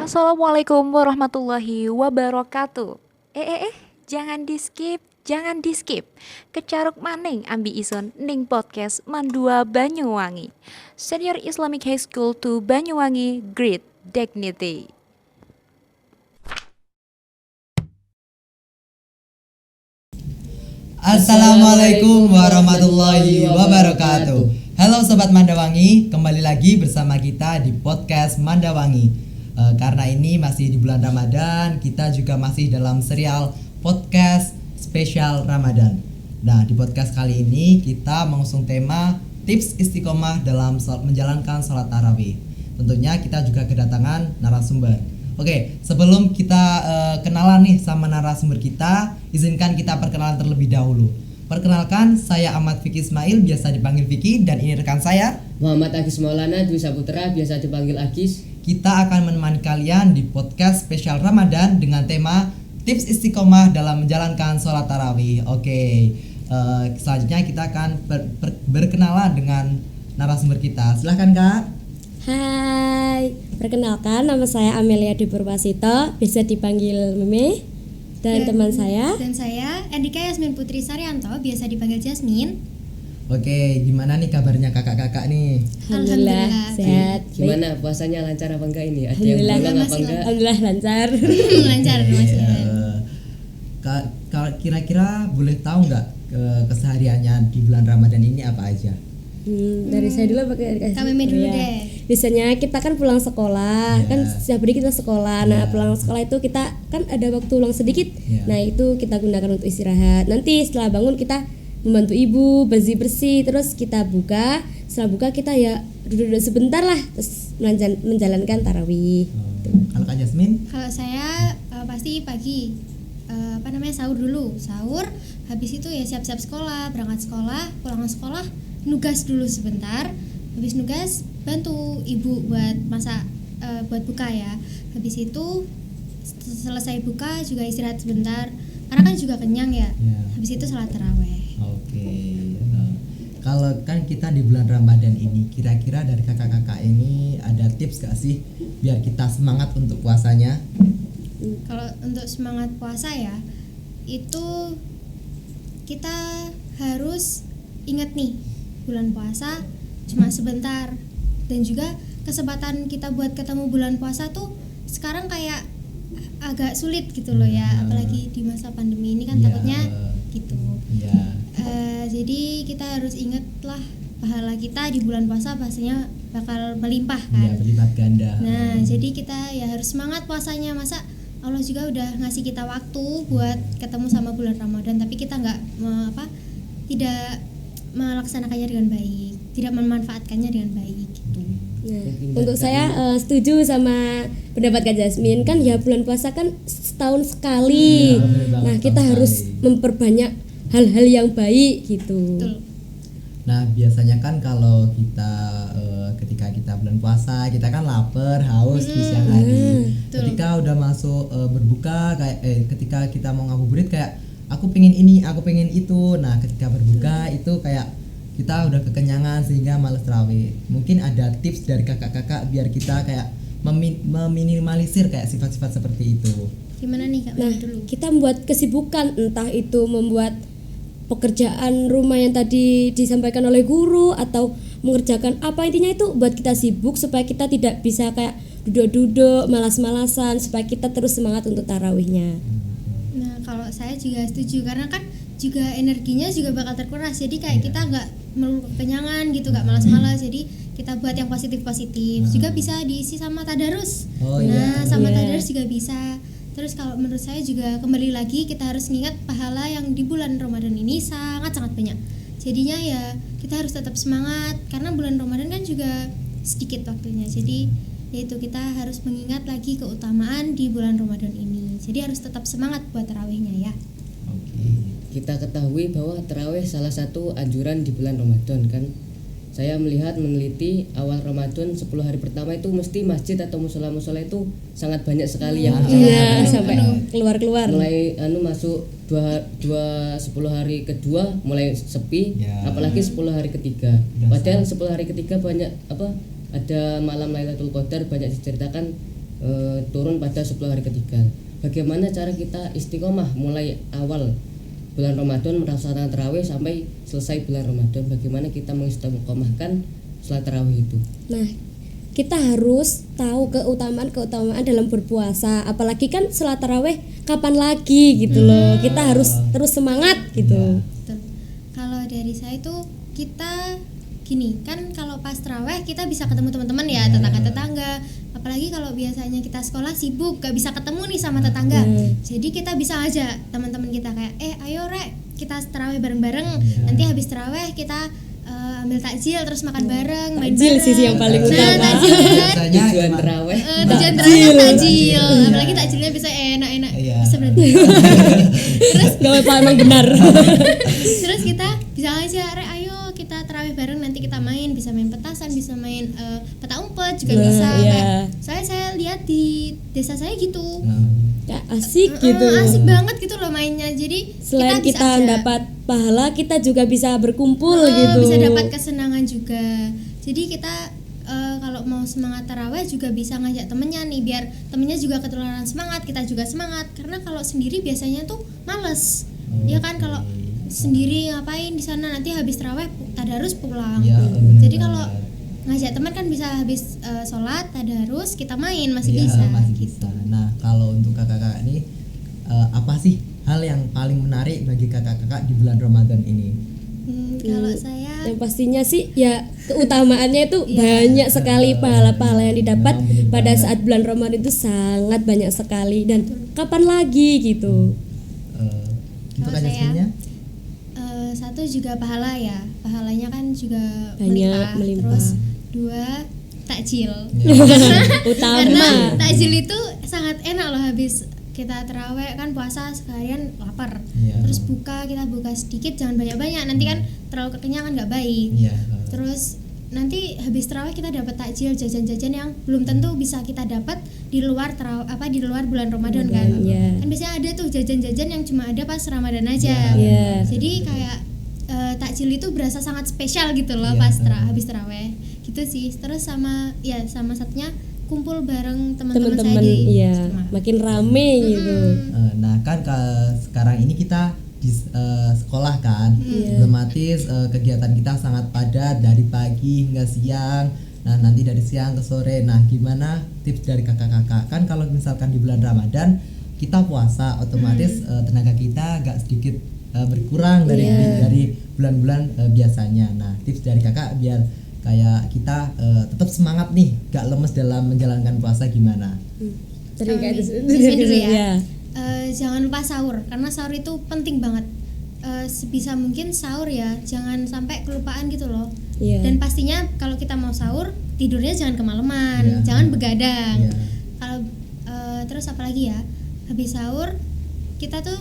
Assalamualaikum warahmatullahi wabarakatuh. Jangan di-skip, jangan di-skip. Kecaruk maning ambi ison ning podcast Mandua Banyuwangi. Senior Islamic High School to Banyuwangi, Great Dignity. Assalamualaikum warahmatullahi wabarakatuh. Halo Sobat Mandawangi, kembali lagi bersama kita di podcast Mandawangi. Karena ini masih di bulan Ramadan, kita juga masih dalam serial podcast spesial Ramadan. Nah, di podcast kali ini kita mengusung tema tips istiqomah dalam menjalankan sholat tarawih. Tentunya kita juga kedatangan narasumber. Oke, sebelum kita kenalan nih sama narasumber kita, izinkan kita perkenalan terlebih dahulu. Perkenalkan, saya Ahmad Fikri Ismail, biasa dipanggil Fikri, dan ini rekan saya Muhammad Agis Maulana Dwi Saputra, biasa dipanggil Agis. Kita akan menemani kalian di podcast spesial Ramadan dengan tema tips istiqomah dalam menjalankan sholat tarawih. Oke, selanjutnya kita akan berkenalan dengan narasumber kita. Silahkan Kak. Hai, perkenalkan nama saya Amelia Dipurwasito, bisa dipanggil Meme. Dan teman saya. Dan saya Endika Yasmin Putri Saryanto, biasa dipanggil Jasmine. Oke, gimana nih kabarnya kakak-kakak nih? Alhamdulillah sehat. Gimana puasanya, lancar apa enggak ini? Ada yang Alhamdulillah, bolong apa masih enggak? Alhamdulillah lancar. Lancar Mas. Kira-kira boleh tahu nggak kesehariannya di bulan Ramadan ini apa aja? Dari saya dulu pakai Kak Meme dulu ya. deh. Biasanya kita kan pulang sekolah, kan setiap hari kita sekolah. Nah, pulang sekolah itu kita kan ada waktu luang sedikit. Nah, itu kita gunakan untuk istirahat. Nanti setelah bangun kita membantu ibu bersih-bersih, terus kita buka. Setelah buka kita ya duduk-duduk sebentar lah, terus menjalankan tarawih. Kalau Kak Jasmine? Kalau saya pasti pagi sahur dulu. Sahur, habis itu ya siap-siap sekolah, berangkat sekolah, pulang sekolah, nugas dulu sebentar. Habis nugas bantu ibu buat masak, buat buka ya. Habis itu selesai buka juga istirahat sebentar karena kan juga kenyang ya. Habis itu sholat tarawih. Oke. Kalau kan kita di bulan Ramadan ini, kira-kira dari kakak-kakak ini ada tips gak sih biar kita semangat untuk puasanya? Kalau untuk semangat puasa ya, itu kita harus ingat nih, bulan puasa cuma sebentar. Dan juga kesempatan kita buat ketemu bulan puasa tuh sekarang kayak agak sulit gitu loh ya, apalagi di masa pandemi ini kan takutnya gitu. Jadi kita harus ingat lah, pahala kita di bulan puasa pastinya bakal melimpah kan. Berlipat ganda. Nah, jadi kita ya harus semangat puasanya. Masa Allah juga udah ngasih kita waktu buat ketemu sama bulan Ramadan, tapi kita tidak melaksanakannya dengan baik, tidak memanfaatkannya dengan baik gitu. Nah, untuk saya setuju sama pendapat Kak Jasmine, kan ya bulan puasa kan setahun sekali. Nah, kita harus memperbanyak hal-hal yang baik gitu. Betul. Nah, biasanya kan kalau kita ketika kita bulan puasa, kita kan lapar, haus di siang hari. Ketika udah masuk berbuka, kayak ketika kita mau ngabuburit kayak aku pengen ini, aku pengen itu. Nah, ketika berbuka itu kayak kita udah kekenyangan sehingga males tarawih. Mungkin ada tips dari kakak-kakak biar kita kayak meminimalisir kayak sifat-sifat seperti itu. Gimana nih Kak? Nah, kita membuat kesibukan, entah itu membuat pekerjaan rumah yang tadi disampaikan oleh guru atau mengerjakan apa, intinya itu buat kita sibuk supaya kita tidak bisa kayak duduk-duduk malas-malasan, supaya kita terus semangat untuk tarawihnya. Nah, kalau saya juga setuju karena kan juga energinya juga bakal terkuras. Jadi kayak kita nggak melulu kekenyangan gitu, nggak malas-malas. Jadi kita buat yang positif-positif. Juga bisa diisi sama tadarus. Sama tadarus juga bisa. Terus kalau menurut saya juga kembali lagi kita harus ingat pahala yang di bulan Ramadan ini sangat-sangat banyak. Jadinya ya kita harus tetap semangat karena bulan Ramadan kan juga sedikit waktunya. Jadi yaitu kita harus mengingat lagi keutamaan di bulan Ramadan ini. Jadi harus tetap semangat buat tarawihnya ya. Kita ketahui bahwa tarawih salah satu anjuran di bulan Ramadan kan. Saya melihat meneliti awal Ramadan 10 hari pertama itu mesti masjid atau musola-musola itu sangat banyak sekali yang sampai keluar-keluar. Mulai masuk 10 hari kedua mulai sepi, apalagi 10 hari ketiga. Padahal 10 hari ketiga banyak ada malam Lailatul Qadar, banyak diceritakan turun pada 10 hari ketiga. Bagaimana cara kita istiqomah mulai awal bulan Ramadan melaksanakan tarawih sampai selesai bulan Ramadan? Bagaimana kita mengistiqomahkan salat tarawih itu? Nah, kita harus tahu keutamaan dalam berpuasa. Apalagi kan salat tarawih kapan lagi gitu loh. Kita harus terus semangat gitu. Betul. Kalau dari saya itu kita gini kan, kalau pas tarawih kita bisa ketemu teman-teman ya, tetangga-tetangga. Apalagi kalau biasanya kita sekolah sibuk gak bisa ketemu nih sama tetangga. Jadi kita bisa aja teman-teman kita kayak ayo rek kita tarawih bareng-bareng. Nanti habis tarawih kita ambil takjil terus makan bareng, main Takjil bareng. sih yang paling utama. Takjil kan. Biasanya Tujuan emang- tarawih Tujuan tarawih kan takjil. Apalagi takjilnya bisa enak-enak. Iya. Bisa berarti. Gak apa emang benar. Terus kita bisa aja rek ayo kita tarawih bareng, nanti kita bisa main petasan, bisa main peta umpet juga Nah, bisa. iya. Kayak saya lihat di desa saya gitu. Ya, asik gitu. Asik banget gitu loh mainnya. Jadi Selain bisa kita aja, dapat pahala, kita juga bisa berkumpul gitu. bisa dapat kesenangan juga. Jadi kita kalau mau semangat taraweh juga bisa ngajak temennya nih, biar temennya juga ketularan semangat, kita juga semangat. Karena kalau sendiri biasanya tuh males. Ya kan, kalau sendiri ngapain di sana, nanti habis taraweh tadarus pulang. Iya, Jadi bener kalau banget. ngajak teman kan bisa habis sholat tadarus kita main masih Iya, bisa masih gitu. bisa. Nah, kalau untuk kakak-kakak ini apa sih hal yang paling menarik bagi kakak-kakak di bulan Ramadan ini? Kalau saya Yang pastinya sih ya keutamaannya itu Iya. banyak sekali pahala-pahala yang didapat Memang bener pada banget. saat bulan Ramadan itu sangat banyak sekali, dan kapan lagi gitu. Untuk Kalau Kak saya, Jasminnya? satu juga pahala ya, pahalanya kan juga Banyak, melimpah. Terus dua takjil. Utama. Karena takjil itu sangat enak loh, habis kita terawih kan puasa sekalian lapar. Iya. Terus kita buka sedikit, jangan banyak-banyak, nanti kan terlalu kekenyangan nggak baik. Iya. Terus nanti habis terawih kita dapat takjil, jajan-jajan yang belum tentu bisa kita dapat di luar di luar bulan Ramadan kan. Iya. Kan biasanya ada tuh jajan-jajan yang cuma ada pas Ramadan aja. Iya. Jadi kayak takjil itu berasa sangat spesial gitu loh Iya. pas habis terawih. Gitu sih. Terus sama satunya kumpul bareng teman-teman saya Teman-teman di iya rumah. makin rame gitu. Nah kan sekarang ini kita di sekolah kan, otomatis kegiatan kita sangat padat dari pagi hingga siang. Nah nanti dari siang ke sore. Nah gimana tips dari kakak-kakak? Kan kalau misalkan di bulan Ramadan kita puasa, otomatis tenaga kita agak sedikit berkurang dari bulan-bulan biasanya. Nah tips dari kakak biar kayak kita tetap semangat nih, gak lemes dalam menjalankan puasa gimana? Dari kayak Jasmine dulu ya. Iya. Jangan lupa sahur, karena sahur itu penting banget. Sebisa mungkin sahur ya, jangan sampai kelupaan gitu loh. Iya. Dan pastinya kalau kita mau sahur, tidurnya jangan kemalaman, Iya. jangan begadang. Iya. Kalau terus apalagi ya, habis sahur kita tuh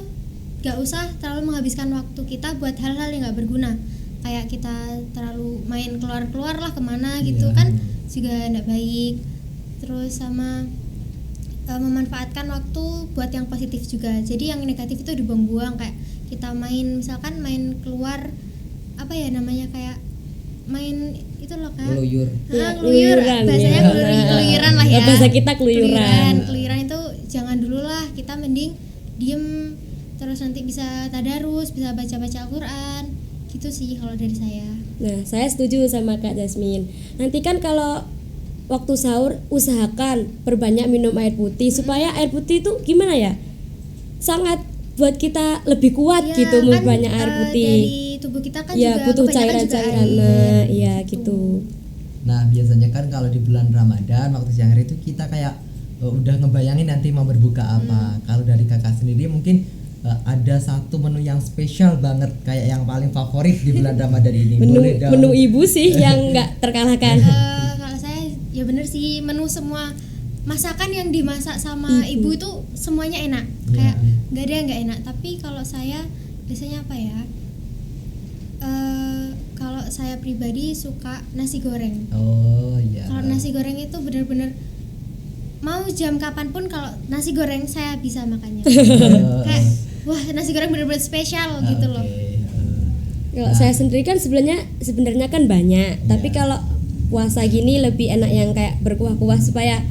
gak usah terlalu menghabiskan waktu kita buat hal-hal yang gak berguna. Kayak kita terlalu main keluar-keluar lah kemana gitu Iya. kan juga gak baik. Terus sama memanfaatkan waktu buat yang positif juga. Jadi yang negatif itu dibuang-buang, kayak kita misalkan main keluar, apa ya namanya, kayak main itu loh kan. Ngeluyur. Keluyuran, Bahasanya ya. keluyuran lah ya. Bahasa kita keluyuran. Keluyuran itu jangan dulu lah, kita mending diem, terus nanti bisa tadarus, bisa baca-baca Al-Quran. Gitu sih kalau dari saya. Nah, saya setuju sama Kak Jasmine. Nanti kan kalau waktu sahur usahakan perbanyak minum air putih, supaya air putih itu gimana ya? Sangat buat kita lebih kuat Ya, gitu kan, banyak air putih. dari tubuh kita kan Ya, juga butuh kebanyakan juga cairan-cairan. air. Nah, iya gitu. Nah biasanya kan kalau di bulan Ramadan waktu siang hari itu kita kayak udah ngebayangin nanti mau berbuka apa. Kalau dari kakak sendiri mungkin ada satu menu yang spesial banget, kayak yang paling favorit di bulan Ramadan ini. Boleh dong? Menu ibu sih yang nggak terkalahkan. Kalau saya ya bener sih, menu semua masakan yang dimasak sama ibu itu semuanya enak. Iya. Kayak nggak ada yang nggak enak. Tapi kalau saya biasanya apa ya? Kalau saya pribadi suka nasi goreng. Oh iya. Kalau nasi goreng itu bener-bener mau jam kapanpun kalau nasi goreng saya bisa makannya. Kayak wah, nasi goreng bener-bener spesial gitu loh. Kalau saya sendiri kan sebenarnya kan banyak, tapi kalau puasa gini lebih enak yang kayak berkuah-kuah supaya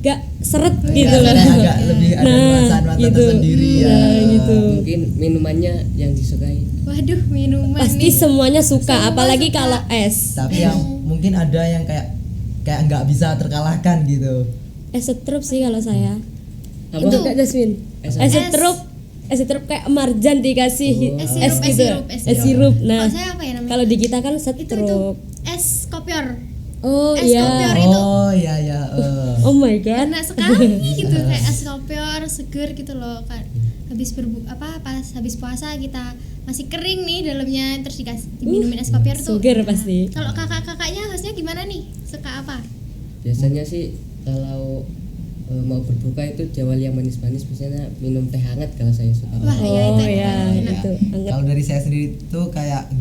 agak seret Iya, gitu loh. agak lebih ada nuansa-nuansa gitu. tersendiri ya. Nah, gitu. Mungkin minumannya yang disukai. Waduh, minuman Pasti nih. semuanya suka, Semua apalagi suka. kalau es. Tapi yang mungkin ada yang kayak nggak bisa terkalahkan gitu. Es setrup sih kalau saya. Apa? Itu Kak Jasmine. Es Es setrup. Es setrup kayak marjan dikasih Oh. es gitu. Es sirup. Nah, Kalau saya apa ya namanya? kalau di kita kan itu setrup. es kopior. Oh Es kopior iya. itu Oh iya ya. Oh my god. enak sekali gitu, kayak es kopior seger gitu loh kan. Habis pas habis puasa kita masih kering nih dalamnya, terus dikasih diminumin es kopior tuh. seger Nah, pasti. Kalau kakak-kakaknya harusnya gimana nih? Suka apa? Biasanya sih kalau mau berbuka itu jawal yang manis-manis, biasanya minum teh hangat kalau saya suka. Wah, ya Oh itu ya, enak. gitu. Anget. Kalau dari saya sendiri tuh kayak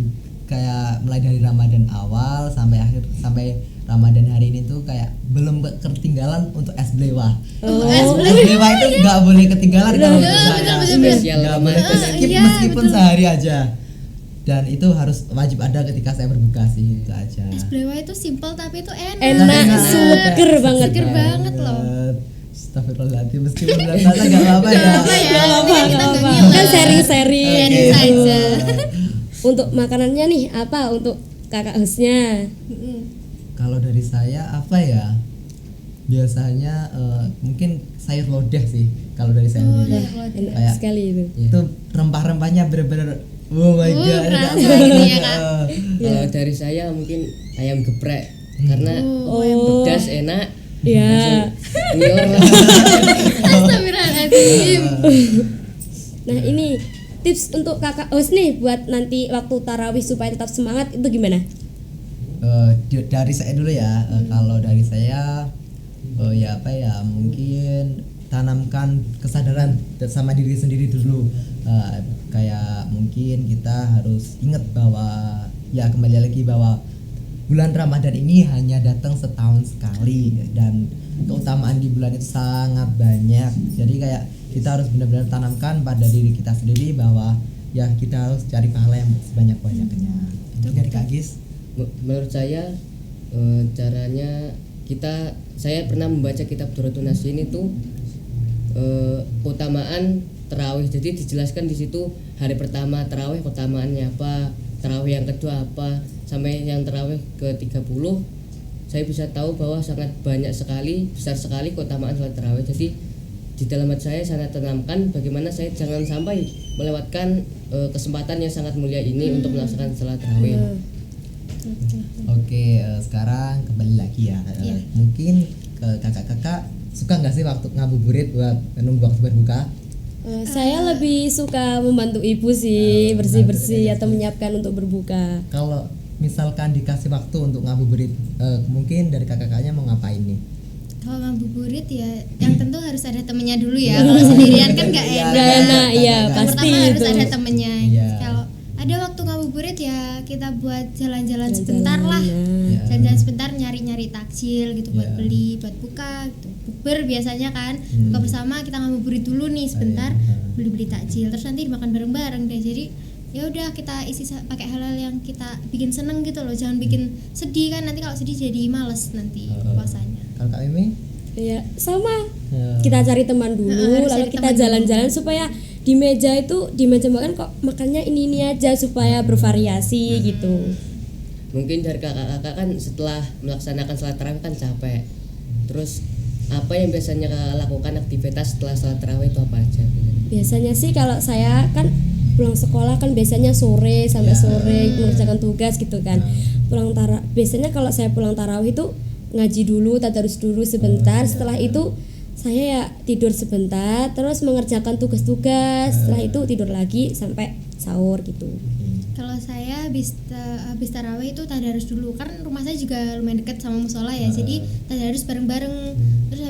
mulai dari Ramadan awal sampai Ramadan hari ini tuh kayak belum ketinggalan untuk es blewah. Oh. Es blewah itu nggak boleh ketinggalan kalau menurut saya. betul. Spesial Nggak boleh Ramadan. skip Iya, meskipun sehari aja. Dan itu harus wajib ada ketika saya berbuka sih, itu aja. Es blewah itu simple tapi itu enak. Enak, Enak. seger banget. Seger banget loh. Astagfirullahaladzim, meskipun bulan puasa nggak apa-apa ya. Nggak apa ya. Gak apa-apa, Kita gak nggak apa-apa. ngiler. Kan sharing-sharing. Sharing saja. Untuk makanannya nih apa untuk kakak hostnya? Mm-mm. Kalau dari saya apa ya? Biasanya mungkin sayur lodeh sih kalau dari saya Oh, sendiri. iya, lodeh. Enak Kayak- sekali itu. Itu rempah-rempahnya bener-bener oh my god. kerasa enak gitu banget. ya, Kak. Kalau dari saya mungkin ayam geprek karena Oh, pedas enak. ya. Ngiler. Astagfirullahaladzim. Nah ini tips untuk kakak host nih buat nanti waktu tarawih supaya tetap semangat itu gimana? Dari saya dulu ya. Kalau dari saya ya apa ya, mungkin tanamkan kesadaran sama diri sendiri dulu. Kayak mungkin kita harus ingat bahwa ya kembali lagi bahwa bulan Ramadan ini hanya datang setahun sekali dan keutamaan di bulan itu sangat banyak. Jadi kayak kita harus benar-benar tanamkan pada diri kita sendiri bahwa ya kita harus cari pahala yang sebanyak-banyaknya. Itu dari Kak Gis. Menurut saya caranya saya pernah membaca kitab Duratun Nasin itu keutamaan tarawih. Jadi dijelaskan di situ hari pertama tarawih keutamaannya apa, tarawih yang kedua apa, sampai yang tarawih ke-30 saya bisa tahu bahwa sangat banyak sekali, besar sekali keutamaan sholat tarawih. Jadi di dalam hati saya sangat tanamkan bagaimana saya jangan sampai melewatkan kesempatan yang sangat mulia ini untuk melaksanakan sholat tarawih. Oke, sekarang kembali lagi ya. Iya. Mungkin ke kakak-kakak suka nggak sih waktu ngabuburit buat nunggu waktu berbuka? Saya lebih suka membantu ibu sih bersih-bersih atau menyiapkan untuk berbuka. Kalau misalkan dikasih waktu untuk ngabuburit, mungkin dari kakak-kakaknya mau ngapain nih? Kalau ngabuburit ya yang tentu harus ada temennya dulu ya. Kalau sendirian kan nggak Iya, enak. Gak enak, iya Yang Yang pasti pertama harus itu. ada temennya. Iya. Kalau ada waktu ngabuburit ya kita buat jalan-jalan Jalan-jalan, sebentar lah. nah. Iya. Jalan-jalan sebentar nyari-nyari takjil gitu buat Iya. beli, buat buka gitu. Bukber biasanya kan. Hmm. Buka bersama kita ngabuburit dulu nih sebentar, Iya. beli-beli takjil. Terus nanti makan bareng-bareng deh. Jadi ya udah kita isi pakai hal-hal yang kita bikin seneng gitu loh. Jangan bikin sedih kan, nanti kalau sedih jadi males nanti puasanya. Kalau Kak Mimi? Ya sama. Ya. Kita cari teman dulu, Harus lalu cari kita teman jalan-jalan supaya di meja makan kok makannya ini aja supaya bervariasi gitu. Mungkin dari kakak-kakak kan setelah melaksanakan sholat tarawih kan capek. Terus apa yang biasanya kakak lakukan aktivitas setelah sholat tarawih itu apa aja? Biasanya sih kalau saya kan pulang sekolah kan biasanya sore sampai Ya. sore mengerjakan tugas gitu kan. Biasanya kalau saya pulang tarawih itu ngaji dulu, tadarus dulu sebentar. Setelah itu saya ya tidur sebentar, terus mengerjakan tugas-tugas. Setelah itu tidur lagi sampai sahur gitu. Kalau saya habis tarawih itu tadarus dulu, kan rumah saya juga lumayan dekat sama musola ya, jadi tadarus bareng-bareng. Terus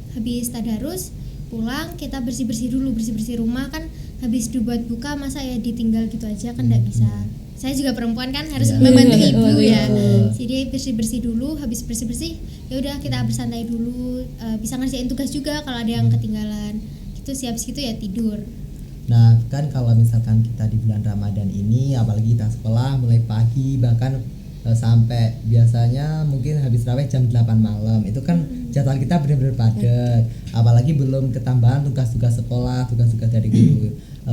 habis tadarus pulang kita bersih-bersih dulu, bersih-bersih rumah kan, habis dibuat buka masa ya ditinggal gitu aja kan nggak bisa. Saya juga perempuan kan harus membantu ibu ya, jadi bersih-bersih dulu. Habis bersih-bersih ya udah kita bersantai dulu, bisa ngerjain tugas juga kalau ada yang ketinggalan gitu sih. Habis itu ya tidur. Nah kan kalau misalkan kita di bulan Ramadan ini, apalagi kita sekolah mulai pagi bahkan sampai biasanya mungkin habis raweh jam 8 malam, itu kan jadwal kita benar-benar padat. Apalagi belum ketambahan tugas-tugas sekolah, tugas-tugas dari guru.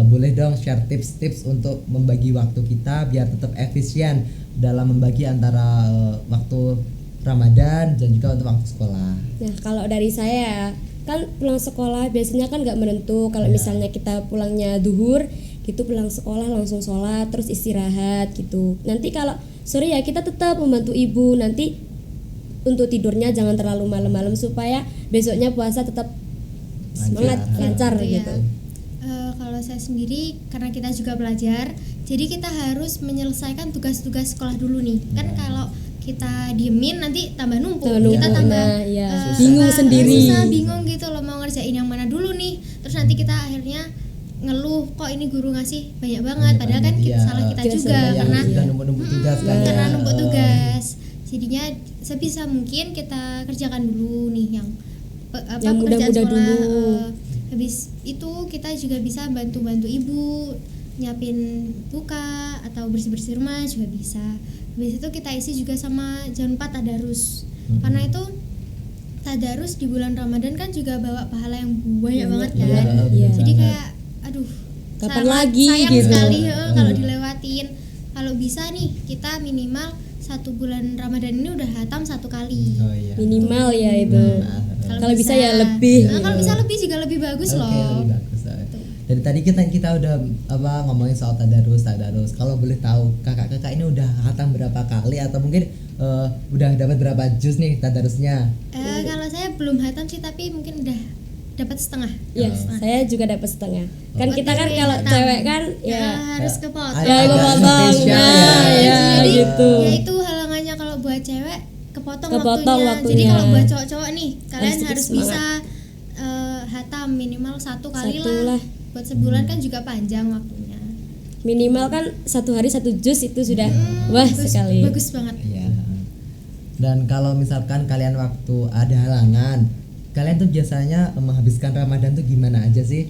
Boleh dong share tips-tips untuk membagi waktu kita biar tetap efisien dalam membagi antara waktu Ramadan dan juga untuk waktu sekolah. Nah, kalau dari saya kan pulang sekolah biasanya kan nggak menentu. Kalau misalnya kita pulangnya duhur, gitu pulang sekolah langsung sholat terus istirahat gitu. Nanti kalau sore ya kita tetap membantu ibu. Nanti untuk tidurnya jangan terlalu malam-malam supaya besoknya puasa tetap semangat lancar Iya. gitu. Kalau saya sendiri karena kita juga belajar, jadi kita harus menyelesaikan tugas-tugas sekolah dulu nih. Kan kalau kita diemin nanti tambah numpuk. Kita tambah Nah, ya. bingung sendiri. bingung gitu loh mau ngerjain yang mana dulu nih. Terus nanti kita akhirnya ngeluh kok ini guru ngasih banyak banget, padahal kan salah kita juga karena sudah numpuk tugas kan karena ya. numpuk tugas. Jadinya sebisa mungkin kita kerjakan dulu nih yang Yang pekerjaan mudah-mudah sekolah. dulu. Habis itu kita juga bisa bantu-bantu ibu nyiapin buka atau bersih-bersih rumah juga bisa. Habis itu kita isi juga sama jangan lupa tadarus. Karena itu tadarus di bulan Ramadan kan juga bawa pahala yang banyak banget kan. Iya. Jadi kayak aduh Kapan sangat lagi sayang gitu. sekali kalau dilewatin. Kalau bisa nih kita minimal 1 bulan Ramadan ini udah hatam 1 kali. Oh iya. Minimal ya itu. Kalau bisa ya lebih. Nah, kalau bisa lebih juga lebih bagus Oke, loh. lebih bagus. Dari tadi kita udah ngomongin soal tadarus. Kalau boleh tahu kakak-kakak ini udah hatam berapa kali atau mungkin udah dapat berapa juz nih tadarusnya? Kalau saya belum hatam sih tapi mungkin udah dapat setengah. Ya, saya juga dapat setengah. Kan kita kan Oke, kalau hatam. cewek kan ya harus kepotong. Ada- ya agak kepotong. spesial Nah, ya. ya Jadi gitu. ya itu halangannya kalau buat cewek kepotong Kepotong waktunya. Jadi waktunya. kalau buat cowok-cowok nih kalian tetap harus semangat. bisa hatam minimal 1 kali Satu lah. lah. Buat sebulan kan juga panjang waktunya. Minimal kan 1 hari 1 juz itu sudah wah sekali. Bagus banget. Iya. Dan kalau misalkan kalian waktu ada halangan, kalian tuh biasanya menghabiskan Ramadan tuh gimana aja sih?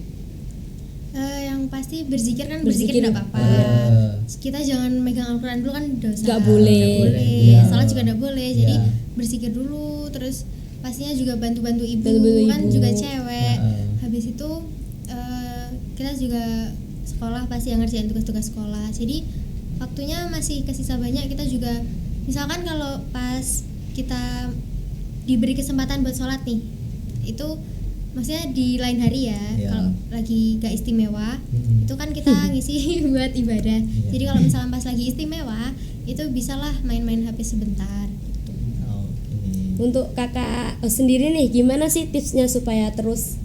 Yang pasti berzikir kan Berzikir. berzikir nggak apa-apa. Kita jangan megang Al-Quran dulu kan dosa. Nggak boleh. Nggak boleh. Iya. Salat juga nggak boleh. Jadi Iya. berzikir dulu. Terus pastinya juga bantu-bantu ibu, Bantu-bantu kan ibu. juga cewek. Iya. Habis itu kita juga sekolah pasti yang ngerjain tugas-tugas sekolah. Jadi waktunya masih kesisa banyak. Kita juga misalkan kalau pas kita diberi kesempatan buat sholat nih, itu maksudnya di lain hari ya. Iya. Kalau lagi gak istimewa, Mm-mm. itu kan kita ngisi buat ibadah. Iya. Jadi kalau misalnya pas lagi istimewa, itu bisalah main-main HP sebentar. Gitu. Oke. Untuk kakak sendiri nih gimana sih tipsnya supaya terus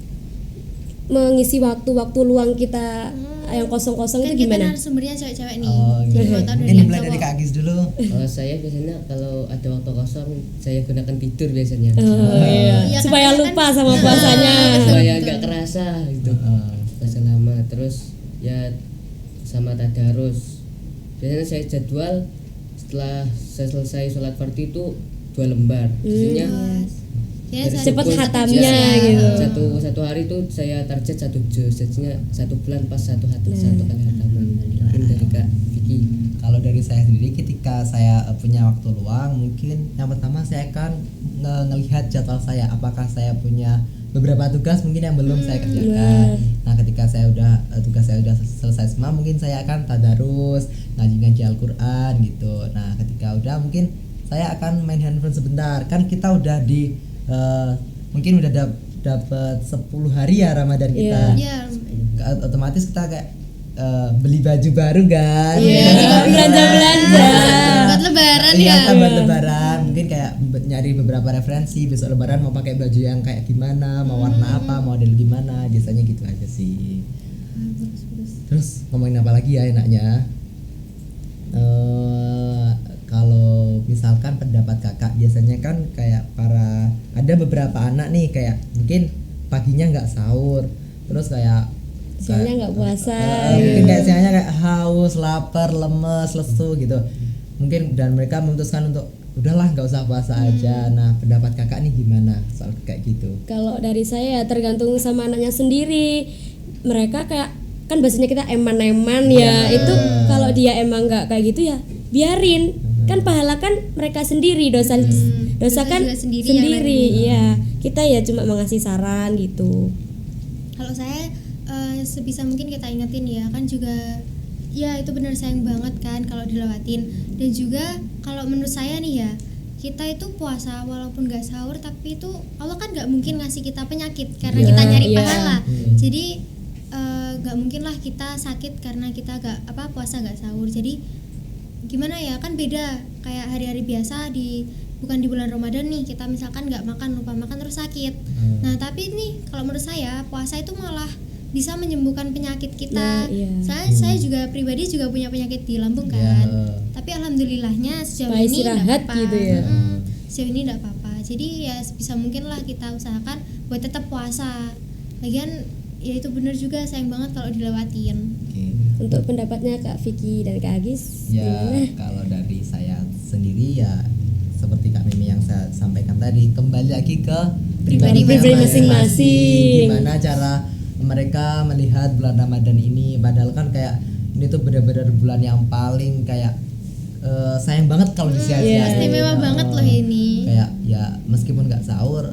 mengisi waktu-waktu luang kita yang kosong-kosong Kan itu kita gimana? narasumbernya cewek-cewek nih. Oh, Jadi gitu. mau tahu dari Mungkin yang dimulai dari cowok. Kak Agis dulu. Kalau saya biasanya kalau ada waktu kosong saya gunakan tidur biasanya. Oh iya. Iya, Supaya kan lupa kan- sama puasanya. Supaya nggak kerasa gitu. Heeh. Kerasa lama terus ya sama tadarus. Biasanya saya jadwal setelah saya selesai sholat fardu itu 2 lembar. Biasanya Ya, dari Cepet subuh- hatamnya ya, gitu. Satu hari itu saya target 1 juz. Jadinya 1 bulan pas 1 hatam 1 kali hataman. Mungkin dari Kak Vicky. Kalau dari saya sendiri ketika saya punya waktu luang, mungkin yang pertama saya akan ngelihat jadwal saya, apakah saya punya beberapa tugas mungkin yang belum saya kerjakan. Nah, ketika saya udah tugas saya udah selesai semua, mungkin saya akan tadarus, ngaji-ngaji Al-Qur'an gitu. Nah, ketika udah mungkin saya akan main handphone sebentar. Kan kita udah di mungkin udah dapat 10 hari ya Ramadan kita. Iya. Otomatis kita kayak beli baju baru kan. Iya, belanja-belanja. Buat lebaran Iya, ya. kan buat lebaran mungkin kayak nyari beberapa referensi besok lebaran mau pakai baju yang kayak gimana, mau warna apa, model gimana, biasanya gitu aja sih. Terus ngomongin apa lagi ya enaknya? Kalau misalkan pendapat kakak biasanya kan kayak ada beberapa anak nih kayak mungkin paginya nggak sahur, terus kayak Siangnya nggak puasa. mungkin kayak siangnya kayak haus, lapar, lemes, lesu gitu. Mungkin dan mereka memutuskan untuk udahlah nggak usah puasa aja. Nah, pendapat kakak nih gimana soal kayak gitu? Kalau dari saya ya tergantung sama anaknya sendiri. Mereka kayak kan bahasanya kita eman-eman ya. Itu kalau dia emang nggak kayak gitu ya biarin. Kan pahala kan mereka sendiri, dosa Dosa kan juga sendiri yang sendiri. Iya. kita ya cuma mengasih saran gitu. Kalau saya sebisa mungkin kita ingetin ya kan juga ya itu benar sayang banget kan kalau dilewatin. Dan juga kalau menurut saya nih ya, kita itu puasa walaupun gak sahur tapi itu Allah kan gak mungkin ngasih kita penyakit karena Ya, kita nyari iya. pahala. Jadi gak mungkin lah kita sakit karena kita gak puasa gak sahur. Jadi gimana ya, kan beda kayak hari-hari biasa bukan di bulan Ramadan nih, kita misalkan nggak makan, lupa makan terus sakit. Nah tapi nih kalau menurut saya puasa itu malah bisa menyembuhkan penyakit kita. Nah, iya. Saya juga pribadi juga punya penyakit di lambung kan, tapi alhamdulillahnya sejauh Supaya ini nggak istirahat apa-apa. gitu ya. Sejauh ini nggak apa-apa. Jadi ya sebisa mungkin lah kita usahakan buat tetap puasa. Lagian ya itu bener juga, sayang banget kalau dilewatin. Oke. Untuk pendapatnya Kak Vicky dan Kak Agis Ya, gimana? kalau dari saya sendiri ya seperti Kak Mimi yang saya sampaikan tadi, kembali lagi ke Pribadi masing-masing. Gimana cara mereka melihat bulan Ramadan ini, padahal kan kayak ini tuh benar-benar bulan yang paling kayak sayang banget kalau disia-siain. Istimewa banget loh ini. Kayak ya meskipun nggak sahur,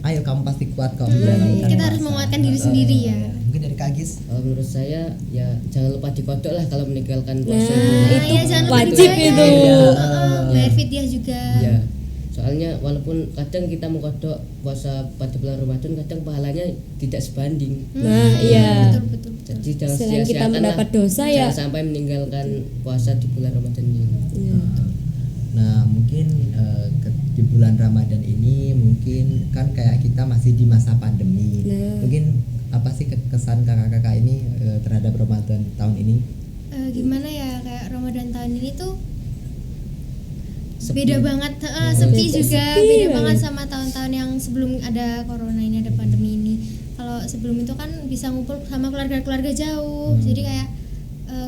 ayo kamu pasti kuat kok menjalankan Kita harus puasa. menguatkan diri sendiri ya. Mungkin dari Kak Agis. Kalau menurut saya ya jangan lupa dikodok lah kalau meninggalkan Nah, puasa itu ya jangan lupa wajib dibayar. itu. Bayar fidyah juga. Ya, soalnya walaupun kadang kita mengkodok puasa pada bulan Ramadan, kadang pahalanya tidak sebanding. Nah, iya. Betul. Jadi jangan Selain kita sia-siakan mendapat lah, dosa ya. jangan sampai meninggalkan puasa di bulan Ramadan ini. Iya. Nah mungkin di bulan Ramadan ini mungkin kan kayak kita masih di masa pandemi. Nah. Mungkin apa sih kesan kakak-kakak ini terhadap Ramadan tahun ini? Gimana ya, kayak Ramadan tahun ini tuh Sepi. beda banget, sepi juga, Sepi beda banget. banget sama tahun-tahun yang sebelum ada corona ini, ada pandemi ini. Kalau sebelum itu kan bisa ngumpul sama keluarga-keluarga jauh, jadi kayak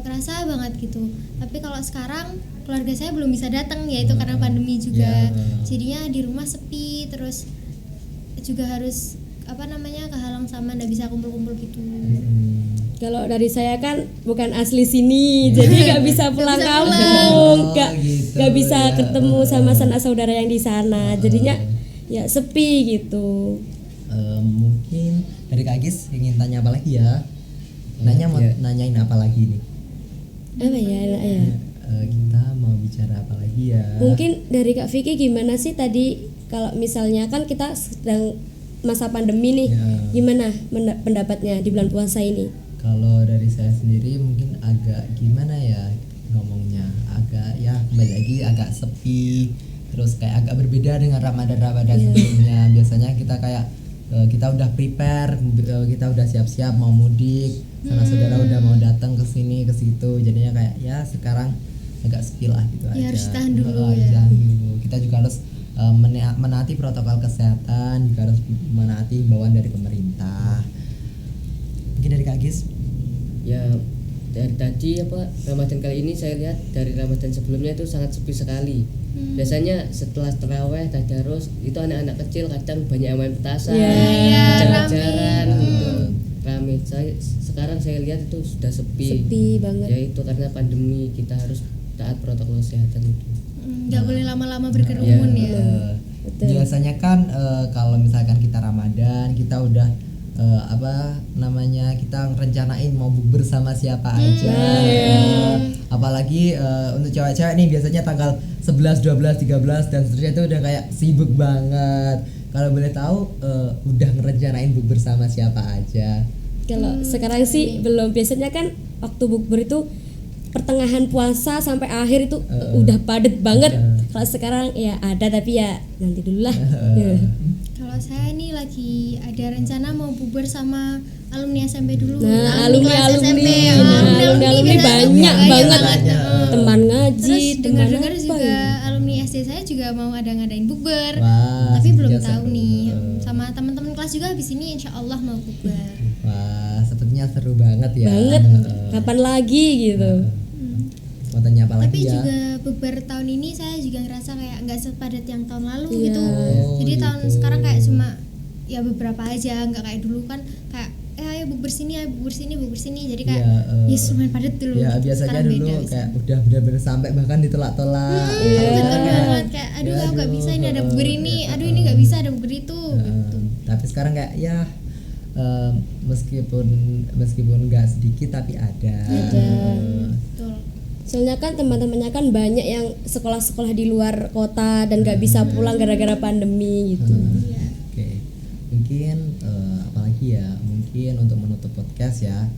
kerasa banget gitu. Tapi kalau sekarang keluarga saya belum bisa datang, yaitu karena pandemi juga. Ya. Jadinya di rumah sepi, terus juga harus kehalang sama nggak bisa kumpul-kumpul gitu. Kalau dari saya kan bukan asli sini, jadi nggak bisa pulang bisa kampung, pulang. nggak Oh, gitu, nggak bisa ya. ketemu sama sanak saudara yang di sana, jadinya ya sepi gitu. Mungkin dari Kak Agis ingin tanya apa lagi ya? Mau Ya. nanyain apa lagi nih? Apa ya, enak ya? Kita mau bicara apa lagi ya? Mungkin dari Kak Vicky gimana sih tadi, kalau misalnya kan kita sedang masa pandemi nih, Ya. gimana pendapatnya di bulan puasa ini? Kalau dari saya sendiri mungkin agak gimana ya ngomongnya, agak ya kembali lagi agak sepi, terus kayak agak berbeda dengan Ramadan sebelumnya. Biasanya kita kayak kita udah prepare, kita udah siap-siap mau mudik, sanak saudara udah mau datang ke sini ke situ, jadinya kayak ya sekarang agak sepi lah gitu Ya, aja. harus tahan dulu Harus ya. tahan dulu. Kita juga harus menaati protokol kesehatan, juga harus menaati himbauan dari pemerintah. Mungkin dari Kak Agis. Ya dari tadi Ramadan kali ini saya lihat dari Ramadan sebelumnya itu sangat sepi sekali. Biasanya setelah taraweh tadarus itu anak-anak kecil kadang banyak yang main petasan, jalan-jalan gitu. Rame. Sekarang saya lihat itu sudah sepi. Sepi banget. Ya itu karena pandemi, kita harus taat protokol kesehatan itu. Nggak boleh lama-lama berkerumun ya. Betul. Biasanya kan kalau misalkan kita Ramadan, kita udah kita rencanain mau bukber sama siapa aja. Apalagi untuk cewek-cewek nih biasanya tanggal 11, 12, 13 dan seterusnya itu udah kayak sibuk banget. Kalau boleh tahu udah ngerencanain bukber sama siapa aja? Kalau sekarang sih belum, biasanya kan waktu bukber itu pertengahan puasa sampai akhir itu udah padet banget. Kalau sekarang ya ada tapi ya nanti dulu lah. Kalau saya nih lagi ada rencana mau bukber sama alumni SMP dulu. Nah, kelas SMP, alumni banyak banget. banyak. Teman ngaji, Terus teman dengar-dengar apa juga ya? alumni SD saya juga mau ngadain bukber. Wah, Tapi belum seru. tahu nih. Sama teman-teman kelas juga habis ini insya Allah mau bukber. Wah, sepertinya seru banget ya. Banget. Kapan lagi gitu? Mau tanya apa Tapi lagi ya? juga bukber tahun ini saya juga ngerasa kayak nggak sepadat yang tahun lalu Iya. gitu. Oh, Jadi tahun gitu. sekarang kayak cuma ya beberapa aja, nggak kayak dulu kan kayak ayo bukber sini, bukber sini. Jadi kayak Iya, yes lumayan padat dulu. Ya biasanya Sekarang dulu beda, kayak udah benar-benar sampai bahkan ditolak-tolak. betul Kayak, banget kayak aduh aku nggak bisa ini ada bukber ini, aduh ini nggak bisa ada bukber itu gitu. Tapi sekarang kayak ya meskipun nggak sedikit tapi ada. Betul. Soalnya kan teman-temannya kan banyak yang sekolah-sekolah di luar kota dan nggak bisa pulang gara-gara pandemi gitu. Oke, mungkin apalagi ya, mungkin untuk menutup podcast ya,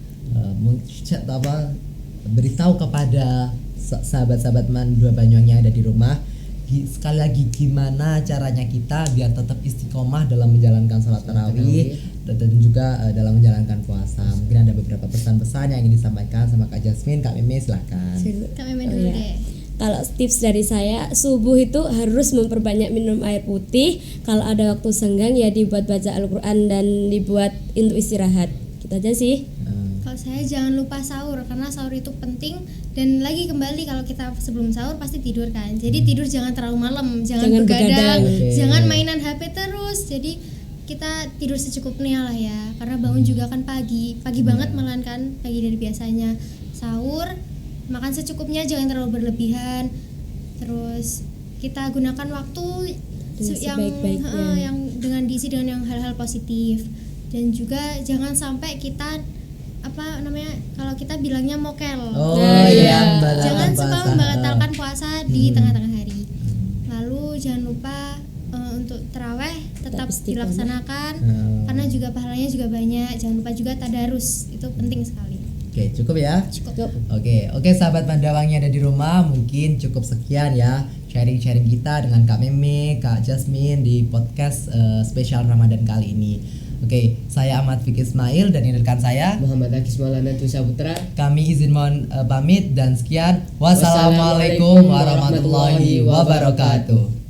beritahu kepada sahabat-sahabat Mandua Banyuwangi yang ada di rumah, sekali lagi gimana caranya kita biar tetap istiqomah dalam menjalankan sholat tarawih dan juga dalam menjalankan puasa. Mungkin ada beberapa pesan-pesan yang ingin disampaikan sama Kak Jasmine, Kak Meme, silahkan. Kak Memen dulu deh. Kalau tips dari saya, subuh itu harus memperbanyak minum air putih. Kalau ada waktu senggang ya dibuat baca Al-Quran dan dibuat untuk istirahat. Gitu aja sih. Kalau saya jangan lupa sahur, karena sahur itu penting. Dan lagi kembali kalau kita sebelum sahur pasti tidur kan. Jadi tidur jangan terlalu malam, jangan begadang, jangan mainan HP terus. Jadi kita tidur secukupnya lah ya. Karena bangun juga kan pagi banget malahan kan, pagi dari biasanya. Sahur, makan secukupnya, jangan terlalu berlebihan. Terus kita gunakan waktu yang sebaik-baiknya. yang dengan diisi dengan yang hal-hal positif. Dan juga jangan sampai kita kalau kita bilangnya mokel. Jangan suka membatalkan puasa di tengah-tengah hari. Lalu jangan lupa untuk taraweh tetap dilaksanakan karena juga pahalanya juga banyak. Jangan lupa juga tadarus, itu penting sekali. Oke, cukup ya? Cukup. Oke, sahabat Mandawangi ada di rumah, mungkin cukup sekian ya sharing-sharing kita dengan Kak Meme, Kak Jasmine di podcast spesial Ramadan kali ini. Oke, saya Ahmad Fikri Ismail dan ini rekan saya Muhammad Akis Maulana Saputra. Kami izin mohon pamit dan sekian. Wassalamualaikum warahmatullahi wabarakatuh.